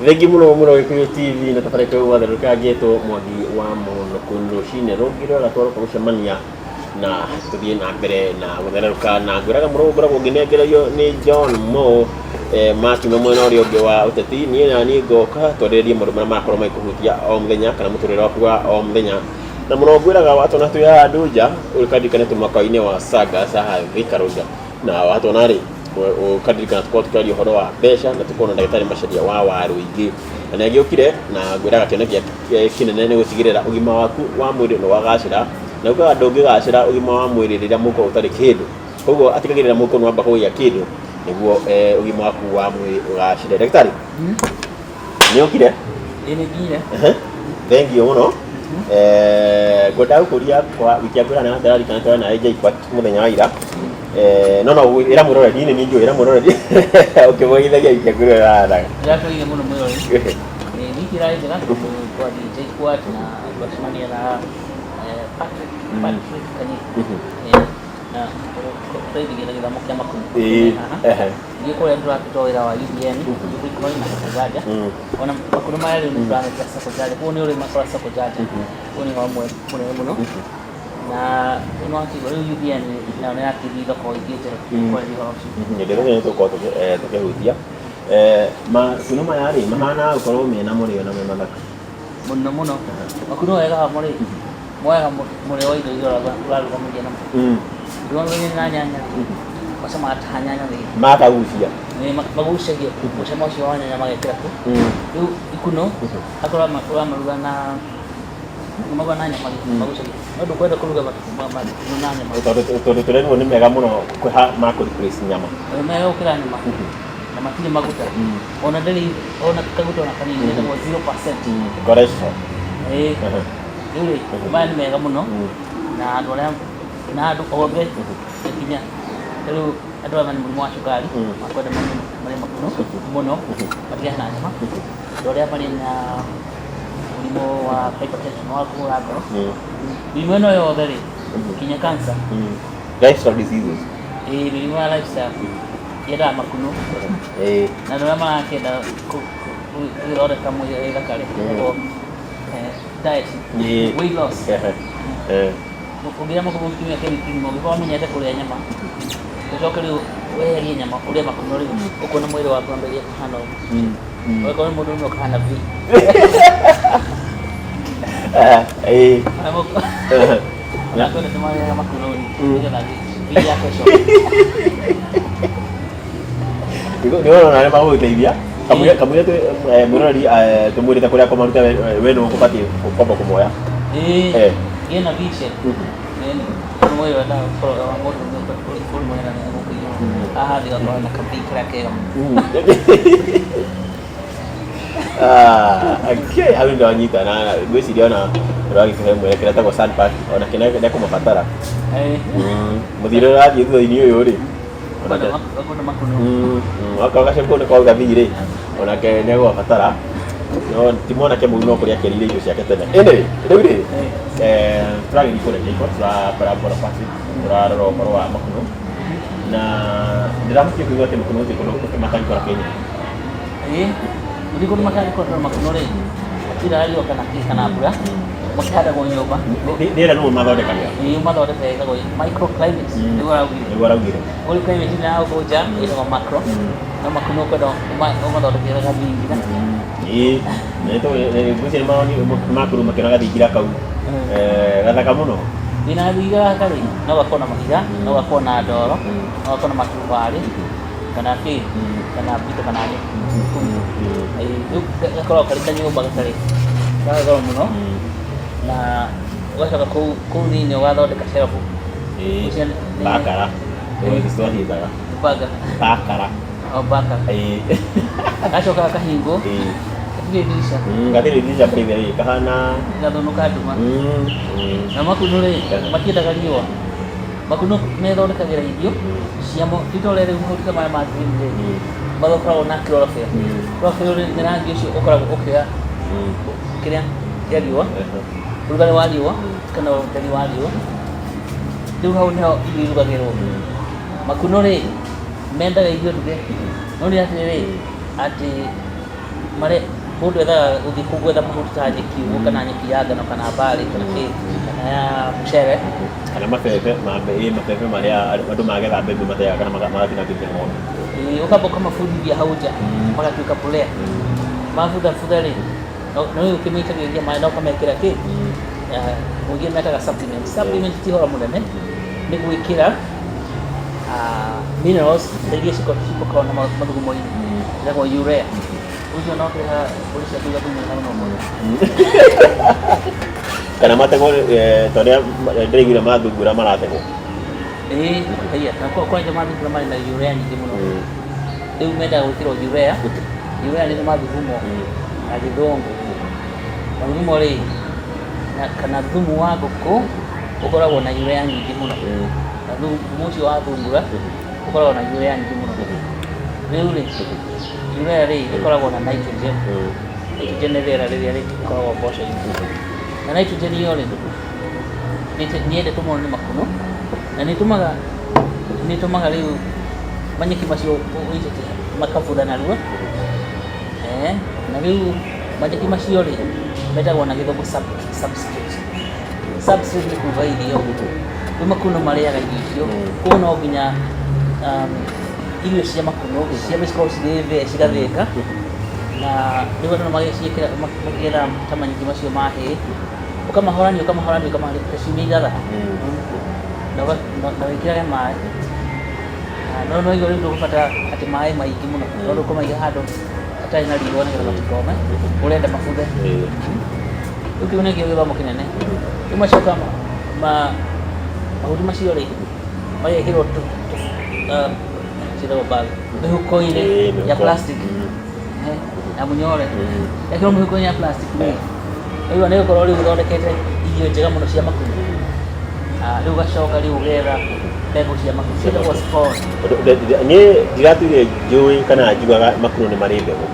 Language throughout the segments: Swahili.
Thengi muno Gikuyu TV na tabarĩka gwatheruka ngĩtwo Mwangi wa Mũnũkũ rũcinĩ rũngĩ rwega twara kũrũcemania na tũthiĩ na mbere na gũtherũka na ngwĩraga mũro ngoragwo ngĩnengererio nĩ John Mo makiuma mwena ũrĩa ũngĩ wa ũteti niĩ na niĩ ngoka twarĩrĩrie maũndũ marĩa marakorwo magĩkũhutia o mũthenya kana mũtũrĩre waku wa o mũthenya na mũno ngwĩraga watona twĩ haha Ndunja ũrĩkandirikane mwaka-inĩ wa Saga haha Thika Road na watona rĩ ũkandirikana tũkorwo tũkĩaria ũhoro wa mbeca na tũkorwo na ndagĩtarĩ Macharia wa Waru ingĩ na nĩagĩũkire na ngwĩraga kĩoneki kĩnene nĩ gũtigĩrĩra ũgima waku wa mwĩrĩ nĩ wagacĩra na ukaga ndũngĩgacĩra ũgima wa mwĩrĩ rĩrĩa mũkorwo ũtarĩ kĩndũ koguo atigagĩrĩra mũkorwo nĩwamba kũgĩa kĩndũ nĩguo ũgima waku wa mwĩrĩ ũgacĩre. Ndagĩtarĩ nĩũkire? Ĩĩ nĩngire. Thengiũ mũno. Ngwendaga gũkũria kwa wiki yaku ĩrĩa nĩndararikana twarĩ na JKUAT mũthenya wa ira no ĩra mũroreri nĩ ningĩ ĩra mũroreri ũkĩmũgeithagia wiki yaku ĩrĩa ĩrahanaga. Ndĩratũire mũno mwĩrori. Wiki ĩrarĩ njega kwa JKUAT na twacemania na Patrick Kanyiki na tũraigithia gĩthomo kĩa makundi nĩ kũrĩa tũratũta wĩra wa UBN na Sacco ona makundi maya rĩu nĩ tũrameta Sacco Janja kũu nĩ ũrĩ makora Sacco Janja kũu nĩ hamwe mũnene mũno na nĩ wakĩgwo rĩu UBN nayo nĩ yakĩthi thoko ingĩ njerũ kwendia ũhoro ũcio. Nĩndĩrĩgĩrĩire nĩ tũkorwo tũkĩhutia makundi maya rĩ mahana gũkorwo mena mũrĩo na me mathaka mũno mũno makundi wega wamo rĩ mwega mũrĩo wa indo iria ũrarũgamĩrĩria namo ndũrũgamĩrĩria na nyanya maca mataha nyanya thĩ makagucia magucagia mũcamo ũcio wa nyanya magekĩra ku rĩu ikuno akorwo ũramaruga na maruga na nyama magucagia no ndũkwenda kũruga na nyama tondũ tũrerwo nĩ mega mũno kwĩha makũreplace nyama mega gũkĩra nyama na matirĩ maguta ona ndĩrĩ ona kaguta ona kanini nĩguo 0%. Cholesterol rĩu rĩ maya nĩ mega mũno na andũ arĩa na andũ othe nginya rĩu andũ arĩa marĩ mũrimũ wa cukari makwenda marĩ makuno mũno matigane na nyama andũ arĩa marĩ na mũrimũ wa hypertension wa kũhũra ngoro mĩrimũ ĩno yothe rĩ nginya cancer lifestyle diseases mĩrimũ ya lifestyle yendaga makuno na andũ arĩa marakĩenda gwĩthondeka mwĩrĩ thakarĩ diet weight loss ũngĩrĩa makuno kiumia kĩmwe ũngĩkorwo wamenyete kũrĩa nyama ũcoke rĩu weherie nyama ũrĩe makuno rĩu ũkuona mwĩrĩ waku wambĩrĩria kũhana ũguo ũgĩkorwo nĩ mũndũ ũmwe ũkahana V nakwenda tũmarĩaga makuno nĩgetha V yake nĩwona nĩ magũgũteithia kamũira mwĩroreri tũmwĩrĩte kũrĩa kũmaruta we nĩ ũkũbatiĩ kwamba kũmoya yena V shape mwĩrĩ wendaga gũkorwo wa mũndũ ũrĩ mwega na mũkũigua haha thĩ gakorwo na kabi karĩa kega hau nĩndawanyita na ngwĩciria ona ũragĩkũhe mwerekera tagwo Sunpark ona kĩna nĩekũmabatara mũthire ũrathiĩ thutha-inĩ ũyũ rĩ akorwo gacabu kau nĩ kwa gathii rĩ onake nĩegũgabatara no ti mwanake mũru no kũrĩa akerire irio ciake tene ĩnĩ rĩu rĩ tũragĩthiĩ kũrĩa JKUAT tũrabarabara pasi tũrarora ũhoro wa makuno na ndĩramũkia kũigua atĩ makuno ũkĩmakarikora Kenya ũrigũrũ makarikora makuno rĩ irario kana mbura makĩhandagwo nyũmba rĩera nĩmo mathondekaga mathondekaga microclimate nĩguo araugire ũrĩ climate nĩ ya gũkũ nja ĩtagwo macro no makuno ũkwenda ũmathondekera gathingira ngwĩciria makũrũ makĩona gathingira kau gathaka mũno wĩna gathingira gaka rĩ no gakorwo na mahiga no gakorwo na ndoro no gakorwo na maturubarĩ kana kĩ kana mbito kana nyeki rĩu gakoragwo karĩ kanyũmba gatarĩ gagagoro mũno na ũgacoka kũu thĩinĩ ũgathondeka shelf bakara twahithaga bakara gacoka gakahingwo gatirĩ dirisha private kahana gathũnũka nduma na makuno rĩ matiendaga riũa makuno methondekagĩra irio ciamo itore rĩu mahuti maya ma green rĩ makoragwo na chlorophyll nĩ rangi ũcio ũkoragwo ũkĩoya kĩrĩa kĩa riũa ũrugarĩ wa riũa kana ũrugarĩ wa riũa rĩu hau nĩho irio irugagĩrwo makuno rĩ mendaga irio nduge no nĩ atĩrĩrĩ atĩ mare mundu etha uthi kugwetha mahuti ta nyeki kana nyeki ya ngano kana mbari kana kana ya mucere kana mabebe maria andu magetha mbembe mathega kana magathina ngithia ng'ombe ukamba kamabundithia hau nja magatuĩka mbolea mabutha rĩ no ũkĩmaitagĩrĩria maĩ no kamekĩra kĩ mũingĩ metaga supplement ti hora mũnene nĩ gwĩkĩra minerals iria cikoragwo na mathugumo-inĩ ĩtagwo urea ucio no kĩha mbũri ciaku thumu na mũno kana mategwo tondũ ndĩraiguire mathungura marategwo haiya na kwanja mathungura marĩ na urea nyingĩ mũno rĩu mendaga gwĩkĩrwo urea nĩ mathugumo na gĩthũngũ mathugumo rĩ kana thumu wa ngũkũ ũkoragwo na urea nyingĩ mũno na thumu ũcio wa thungura ũkoragwo na urea nyingĩ mũno rĩu rĩ urea rĩ ĩkoragwo na nitrogen nĩ rĩera rĩrĩa rĩkoragwo mboco-inĩ na nitrogen ĩyo rĩ nĩyendetwo mũno nĩ makunũ na nĩtũmaga rĩu manyeki macio ũitĩte makabutha narua na rĩu manyeki macio rĩ metagwo na gĩthũngũ substrate nĩ kuuga irio kwĩ makunũ marĩaga irio icio koguo no nginya irio cia makunũ ciambe cikorwo cigathĩĩka na rĩu andũ magĩciĩkĩra makĩgetha ta manyeki macio ma hay ũkamahorania ta ciumia 3 na wĩkĩrage maĩ no igũrũ rĩu ndũgũbatara atĩ maĩ maingĩ mũno tondũ ũkũmaiga handũ hatarĩ na riũa nĩgetha matikome ũrenda mabuthe rĩu kĩu nĩkĩo gĩthomo kĩnene rĩu macoka mahuti macio rĩ magekĩrwo mĩhuko-inĩ ya plastic ya mũnyore ekĩrwo mĩhuko-inĩ ya plastic rĩu nĩ gũkorwo rĩu ũthondekete irio njega mũno cia makunũ rĩu gacoka rĩu ũgetha mbegũ cia makunũ ciĩtagwo spores niĩ ndiratuire njũĩ kana njugaga makunũ nĩ marĩ mbegũ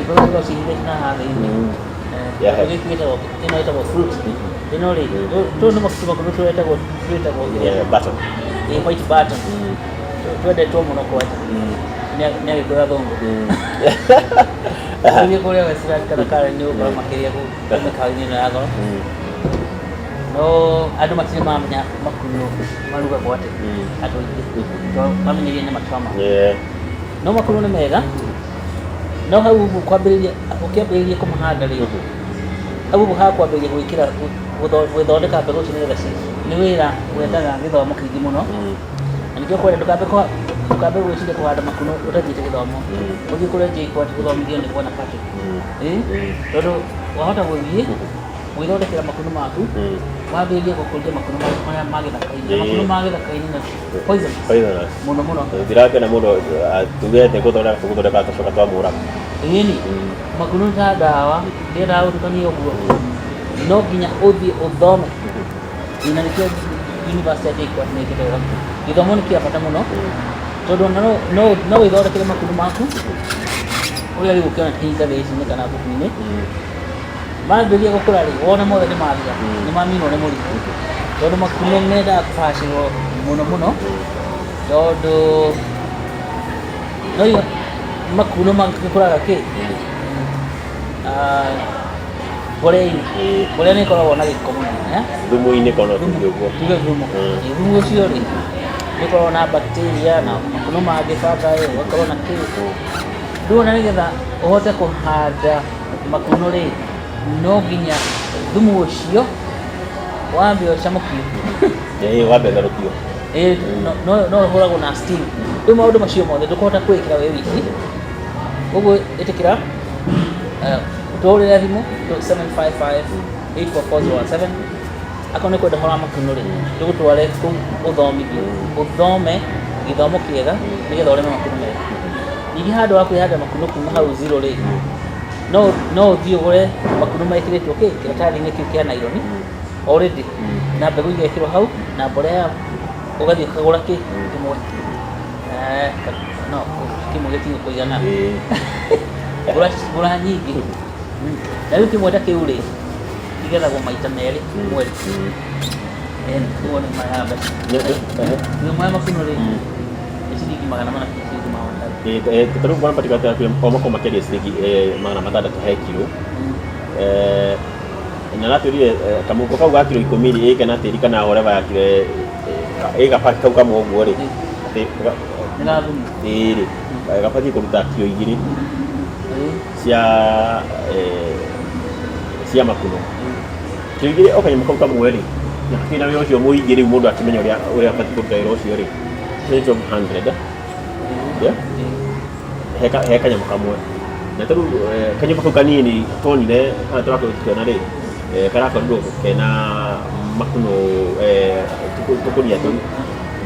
mbegũ cihithĩte na haha thĩinĩ ĩno ĩtagwo fruit ĩno rĩ tũũ nĩ makunũ twĩtagwo white button twendetwo mũno kwanja nĩ agĩkũra thũngũ ũthiĩ kũrĩa Westlands kana Karen nĩ ũgũkora makĩria kũu mĩkawa-inĩ ĩno ya goro no andũ matirĩ mamenya makunũ marugagwo atĩ andũ aingĩ tondũ mamenyerie nĩ matũama no makunũ nĩ mega no hau ũkĩambĩrĩria kũmahanda rĩ hau hakwambĩrĩria gwĩkĩra gwĩthondeka mbegũ ici nĩgetha nĩ wĩra wendaga gĩthomo kĩingĩ mũno na nĩkĩo kwenda ndũkambe gwĩciria kũhanda makunũ ũtathiĩte gĩthomo ũthiĩ kũrĩa JKUAT gũthomithio nĩ Bwana Patrick tondũ wahota gũthiĩ gwĩthondekera makunũ maku wambĩrĩrie gũkũria makunũ marĩa ma gĩthaka-inĩ makunũ ma gĩthaka-inĩ na poisonous mũno ndirakena mũno tugete gũthondeka tũcoka twamũraga ĩni makunũ ta ndawa ndĩendaga gũtukania ũguo no nginya ũthiĩ ũthome na nĩkĩo University ya JKUAT nĩ ĩkĩte wĩra gĩthomo nĩ kĩa bata mũno tondũ no wĩthondekere makunũ maku ũrĩa rĩu ũkĩona ingathĩci-inĩ kana mbuku-inĩ mambĩrĩria gũkũra rĩ wona mothe nĩ mathira nĩ maminwo nĩ mũrimũ tondũ makunũ mendaga kũbacĩrwo mũno tondũ no makunũ magĩkũraga kĩ mbolea nĩ ĩkoragwo na gĩko mũno thumu-inĩ kana tuge thumu ũcio rĩ nĩ ũkoragwo na bacteria na makunũ mangĩbanga ũgakorwo na kĩ rĩu ona nĩgetha ũhote kũhanda makunũ rĩ no nginya thumu ũcio wambe ũcamũkio wambe therũkio no ũhũragwo na steam rĩu maũndũ macio mothe ndũkũhota kwĩkĩra wĩ wiki ũguo ĩtĩkĩra ũtũhũrĩre thimũ 755-844-017 akorwo nĩ kwenda ũhoro wa makunũ rĩ tũgũtware kũu ũthomithio ũthome gĩthomo kĩega nĩgetha ũrĩme makunũ mega ningĩ handũ wa kwĩhanda makunũ kuma hau zero rĩ no ũthiĩ ũgũre makunũ mekĩrĩtwo kĩratathi-inĩ kĩu kĩa naironi already na mbegũ igekĩrwo hau na mbolea ũgathiĩ ũkagũra kĩmwe kĩmwe gĩtiga kũigana gũra nyingĩ na rĩu kĩmwe ta kĩu rĩ igethagwo maita merĩ mweri nĩguo nĩ mayaga mbeca ĩmwe ya makunũ rĩ nĩ ciringi 400 ciringi 500 tutaru bwana patika kwa mako makeri sigi magana matandatu he kilo na naturi kamuko kau ga kilo 10 kana tiri kana ora ba kire gapaki kau kamo guo ri iri gapaki kuruta kilo 2 cia makuno kilo 2 okanya kau kamo ri na kina yo cio muigiri mundu akimenya uria apati kuruta iro cio ri 100 ya heka nyama kamwe na taru kanyama kau kanini tonire atura ko kiona ri karako ndo kena makuno tukuria tu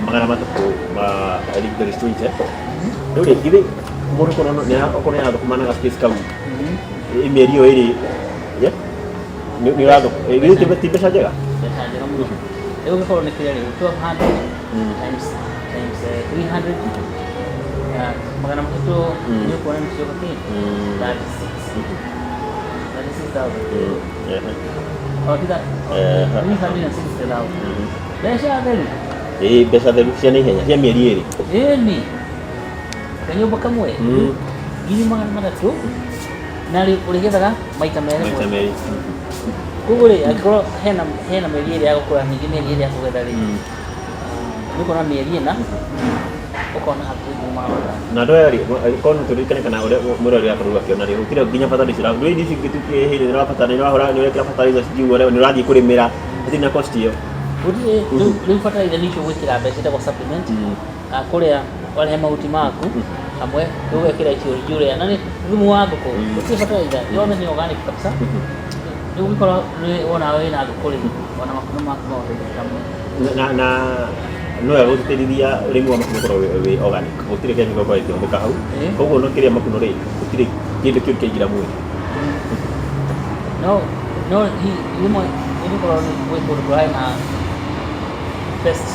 magana matatu ma elite restaurant ndio ile moro kono ne okone ado kumana ga space kau imerio iri ya ni lado ile tipe saja mno leo kwa ni kile 1200 times 300 magana matatu ni kwa nini sio kati that is 6,000 oh kita 360,000 besha delu besha delu cia ni henya cia mieri iri ni kanyumba kamwe gini magana matatu nari uligethaga maita mere kugure akoro hena mieri iri ya gukura ningi mieri iri ya kugetha ri niko na mieri ina ukona hakimu mawara na doyari kono turikane kana ore murori akaruga kiona ri ukire ginya fatari sira ndo indi sikitukie hili ni fatari ni wahora ni wekira fatari za sijingo ore ni radi kurimira atina cost yo uri ni fatari ni cyo wikira mbeca kwa supplement kuria wale mahuti maku amwe wekira icio jure nani thumu wako ko uti fatari da yone ni organic kabisa ndio ukora ni ona wewe na gukuri ona makuno maku mo na no ya gutiriria urimi wa makuno koro we organic gutire kenyo kwa hiyo ndika hau koguo no kiria makuno ri gutire kindu kiu kingira mwiri no he ni koro ni we koro kwa na best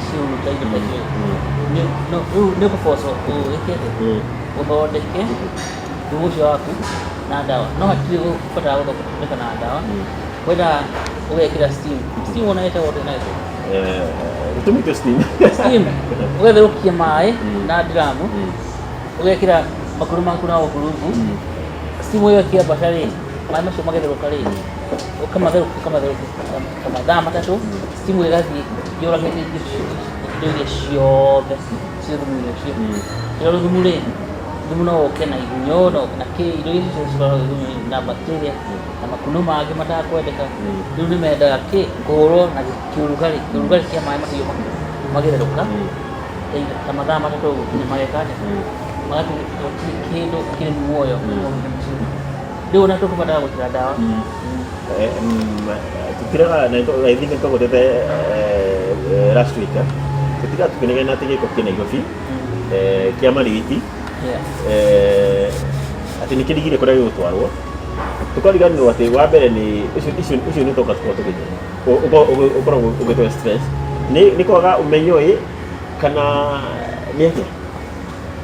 sio utaje pale ni ko foso ekete uthondeke thumu waku na dawa no hatiri kupata au kupata na dawa wenda uwekira steam unaita wote nayo utumike steam ugatherũkia maĩ na ndiramu ugekĩra makũrũ maku na ũgurubu steam ĩyo ĩkĩambata rĩ maĩ macio magetherũka rĩ ũkamatherũkia kama thaa matatũ steam ĩgathiĩ yũragĩte indo iria ciothe cia thumu ũcio ĩyo thumu rĩ thumu no ũke na igunyũ na indo icio cikoragwo igunyũ na bacteria na makuno mangĩ matakwendeka rĩu nĩ mendaga kũhũrwo na kĩũrugarĩ kĩa maĩ macio magetherũka ta mathaa matatũ nginya magekande magatuĩka kĩndũ kĩrĩ muoyo rĩu ona tũkũbatara gwĩkĩra ndawa tukiraga na I think tũgũtete last week tũtiga tũkĩnegena atĩ gĩko kĩ Nairobi kĩa marigiti atĩ nĩ kĩrigire kũrĩa gĩgũtwarwo tukariganirwo atĩ wa mbere nĩ icio nĩ toka tũkorwo ũkoragwo ũgĩtwo stress nĩ kwaga ũmenyo kana nĩ atĩa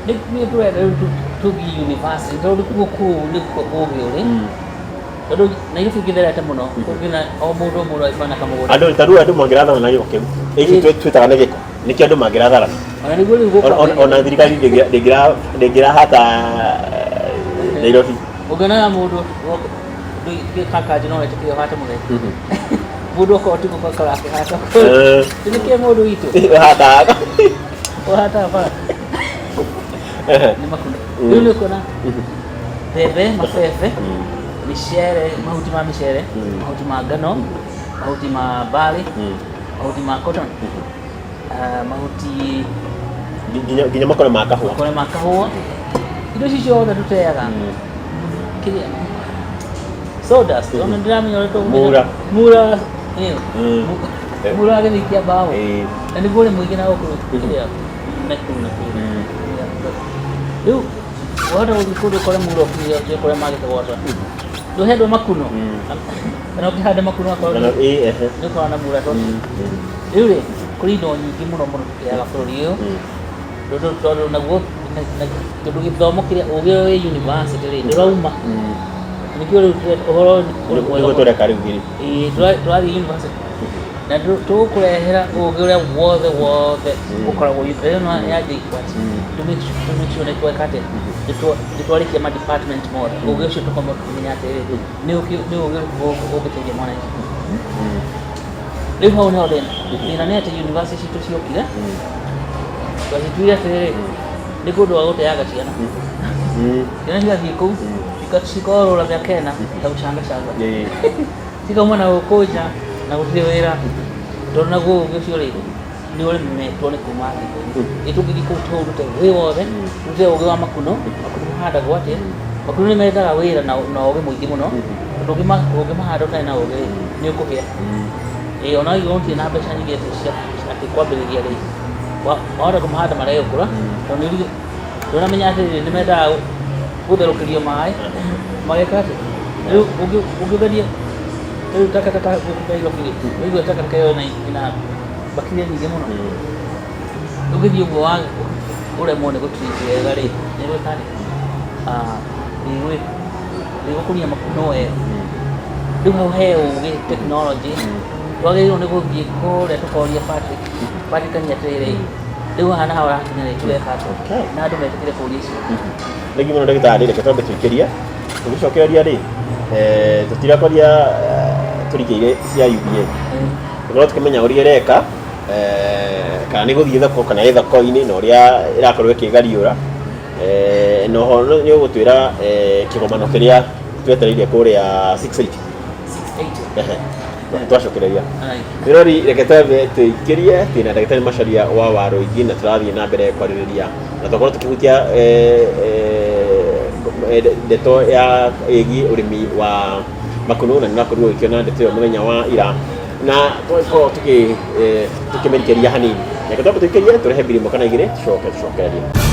nĩ tũrenda rĩu tũthiĩ university tondũ kũu nĩkuo ũũgĩ ũrĩ tondũ Nairobi ĩngĩtherete mũno kũngĩna o mũndũ aibana kamũgũnda andũ tarũ andũ mangĩrathana na gĩko kĩu ĩgĩ twĩtaga nĩ gĩko nĩkĩo andũ mangĩrathana ona nĩguo rĩu gũkorwo ona thirikari ndĩngĩrahata Nairobi ũngĩonaga mũndũ kakaji no ĩtĩkĩrio hata mũthenya mũndũ okorwo ti gũkorwo akĩhata nĩkĩo mũndũ witũ ũhataga bara nĩ makundo rĩu nĩ ũkuona mbembe mabebe mĩcere mahuti ma mĩcere mahuti ma ngano mahuti ma barley mahuti ma cotton mahuti nginya makore ma kahũa indo ici ciothe tũteaga kĩrĩa sawdust ona ndiramenya ũrĩa mura agĩthiĩ kĩa mbaũ na nĩguo ũrĩ mũingĩ na gũkũ kĩrĩa mekuna rĩu wahota gũthiĩ kũndũ ũkore mura ũkinyĩte kũrĩa magĩtegwata ndũhendwo makuno kana ũkĩhanda makuno nĩũkoragwo na mura rĩu rĩ kũrĩ indo nyingĩ mũno tũkĩaga bũrũri ũyũ tondũ naguo tondũ gĩthomo kĩrĩa ũgĩ wĩ university rĩ ndũrauma nĩkĩo rĩu ũhoro nĩguo tũreka rĩu gĩrĩ tũrathiĩ university na tũkũrehera ũgĩ ũrĩa wothe ũkoragwo ĩno ya JKUAT tũmĩcio nĩ tweka atĩ nĩtwarĩkia ma department mothe ũgĩ ũcio tũkamenya atĩrĩrĩ nĩ ũgĩ ũngĩteithia mwananchi. Rĩu hau nĩho thĩna nĩ atĩ university citũ ciokire twacituire atĩrĩrĩ nĩ kũndũ wa gũteaga ciana, ciana cigathiĩ kũu cikorũra mĩaka ĩna ta gũcangacanga cikauma na gũkũ nja na gũtirĩ wĩra tondũ naguo ũgĩ ũcio rĩ nĩ ũremetwo nĩ kuma thĩ. Nĩtũngĩthiĩ kũu tũrute wĩ wothe tũrute ũgĩ wa makuno mahandagwo atĩa, makuno nĩ mendaga wĩra na ũgĩ mũingĩ mũno tondũ ũngĩmahanda ũtarĩ na ũgĩ nĩ ũkũhĩa. Ona gũtirĩ na mbeca nyingĩ atĩ kwambĩrĩria rĩ wahota kũmahanda maragĩkũra tondũ nĩũramenya atĩrĩrĩ nĩ mendaga gũtherũkĩrio maĩ mageka atĩ rĩu ũngĩgeria rĩu takataka gũkũ Nairobi rĩ ũigua takataka ĩyo ĩna bacteria nyingĩ mũno, ũgĩthiĩ ũguo ũremwo nĩ gũtreat wega rĩ nĩgwĩka atĩ nĩgũkũria makuno wega. Rĩu hau he ũgĩ technology twagĩrĩirwo nĩ gũthiĩ kũrĩa tũkoria Patrick atĩrĩrĩ rĩu hana haha ũrakinya rĩ tũreka atĩa na andũ metĩkĩre kũria icio. Rĩngĩ mũno ndagĩtarĩ reke twambe tũikĩria tũgĩcokereria rĩ tũtirakoria tũrikĩire cia UBA tũkorwo tũkĩmenya ũrĩa ĩreka kana nĩ gũthiĩ thoko kana ĩ thoko-inĩ na ũrĩa ĩrakorwo ĩkĩgariũra noho nĩ ũgũtwĩra kĩgomano kĩrĩa twetereire kũrĩa 680 twacokereria rĩrori reke twambe tũikĩrie twĩna ndagĩtarĩ Macharia wa Warũingĩ na tũrathiĩ na mbere kwarĩrĩria na tũkorwo tũkĩhutia ndeto ya ĩgiĩ ũrĩmi wa makunũ na nĩrakorirwo gĩkĩona ndeto ĩyo mũthenya wa ira na tũkorwo tũkĩmĩrikĩria hanini reke twambe tũikĩrie tũrehe mbirimo kana igĩrĩ tũcokererie.